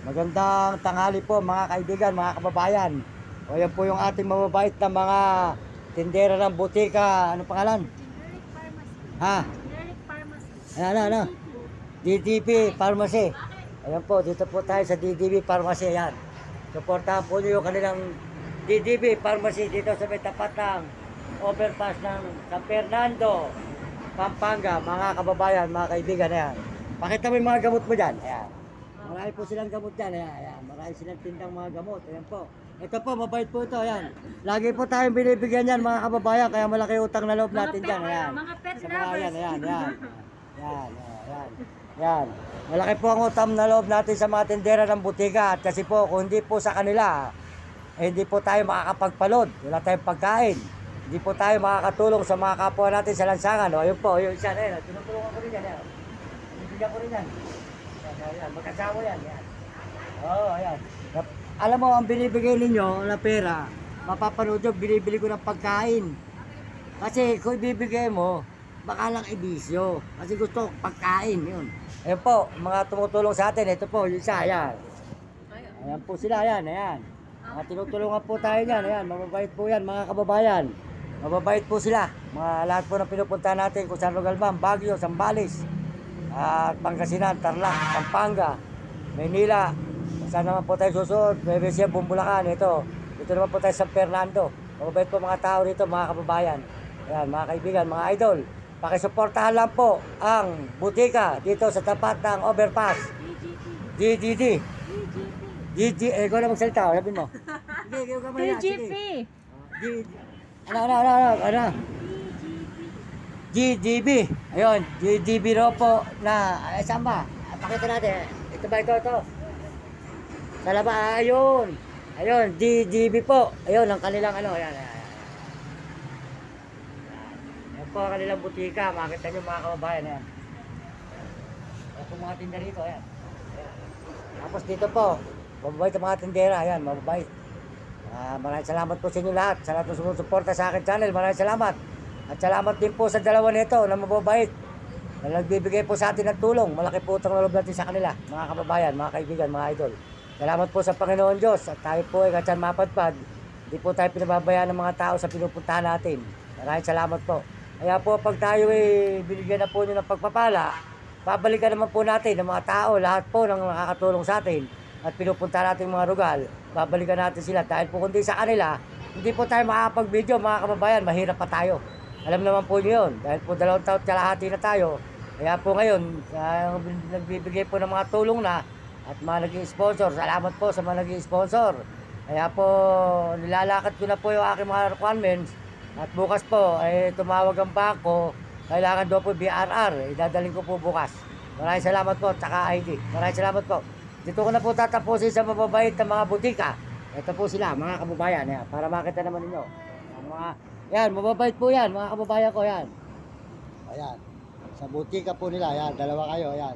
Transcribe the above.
Magandang tanghali po mga kaibigan, mga kababayan. O yan po yung ating mababait na mga tindera ng butika. Ano pangalan? Generic Pharmacy. Ha? Generic Pharmacy. Ano? DDB Pharmacy. Ayan po, dito po tayo sa DDB Pharmacy. Ayan. Suportahan po niyo yung kanilang DDB Pharmacy dito sa may tapat ng overpass ng San Fernando, Pampanga. Mga kababayan, mga kaibigan. Ayan. Pakita mo yung mga gamot mo dyan. Ayan. Marami po silang gamot dyan. Ayan. Marami silang tindang mga gamot. Ayan po. Ito po, mabait po ito. Ayan. Lagi po tayong binibigyan yan mga kababayan. Kaya malaki utang na loob natin dyan. Ayan. Mga pet Sa mga lovers. Yan. Malaki po ang utang na loob natin sa mga tindera ng butika. At kasi po, kung hindi po sa kanila, hindi po tayo makakapagpalod. Wala tayong pagkain. Hindi po tayo makakatulong sa mga kapwa natin sa lansangan. O, ayun po, yung isa na yun. Tinutulungan ko rin yan. Ayan. Bibigyan ko rin yan. Ayan, magkasawa yan. Ayan. Oo, ayan. Alam mo, ang binibigay ninyo na pera, mapapanood nyo, binibili ko ng pagkain. Kasi kung ibibigay mo, baka lang ibisyo. Kasi gusto pagkain, yun. Ayan po, mga tumutulong sa atin. Ito po, yung isa, ayan. Ayan po sila, ayan. Mga tinutulungan po tayo yan, ayan. Mababait po yan, mga kababayan. Mababait po sila. Mga lahat po na pinupunta natin, kung saan lugar man, Baguio, Zambales, at Pangasinan, Tarlac, Pampanga, Maynila. Saan naman po tayo susunod? Nueva Ecija, Bumbulacan, ito. Dito naman po tayo sa San Fernando. Mababait po mga tao dito, mga kababayan. Ayan, mga kaibigan, mga idol. Pakisuportahan lang po ang butika dito sa tapat ng overpass. DGT. Ikaw na magsalita, sabihin mo. Hindi, ikaw ka maya. DGP. Ano? GDB. Ayun, GDB raw po na, saan ba? Pakita natin. Ito ba ito? Sa labas, ayun. Ayun, GDB po. Ayun, ang kanilang ano, ayan. Ayan po ang kanilang butika. Makita nyo mga kababayan, ayan. Ayan po mga tinda rito, ayan. Tapos dito po, mababait ang mga tindera, ayan, mababait. Maraming salamat po sa inyo lahat. Sa lahat ng sumusuporta sa akin channel, maraming salamat. At salamat din po sa dalawa nito na mababait. Na nagbibigay po sa atin ng tulong. Malaki po utang na loob natin sa kanila, mga kababayan, mga kaibigan, mga idol. Salamat po sa Panginoon Diyos. At tayo po ay katsan mapadpad. Hindi po tayo pinababayaan ng mga tao sa pinupuntahan natin. Maraming salamat po. Kaya po pag tayo ay binigyan na po nyo ng pagpapala, babalikan naman po natin ng mga tao, lahat po ng nakakatulong sa atin at pinupunta natin mga rugal, babalikan natin sila. Dahil po kundi sa kanila, hindi po tayo makakapag-video mga kababayan, mahirap pa tayo. Alam naman po nyo yun, dahil po 2 taon kalahati na tayo. Kaya po ngayon, nagbibigay po ng mga tulong na at mga nag-i-sponsor. Salamat po sa mga nag-i-sponsor. Kaya po, nilalakad ko na po yung aking mga requirements. At bukas po, tumawag ang bangko. Kailangan daw po BRR. Idadaling ko po bukas. Maraming salamat po, tsaka ID. Maraming salamat po. Dito ko na po tatapusin sa mababait na mga butika. Ito po sila, mga kababayan. Yan, para makita naman ninyo. Yan, mababait po yan, mga kababayan ko. Yan. Ayan. Sa butika po nila. Yan, dalawa kayo. Yan.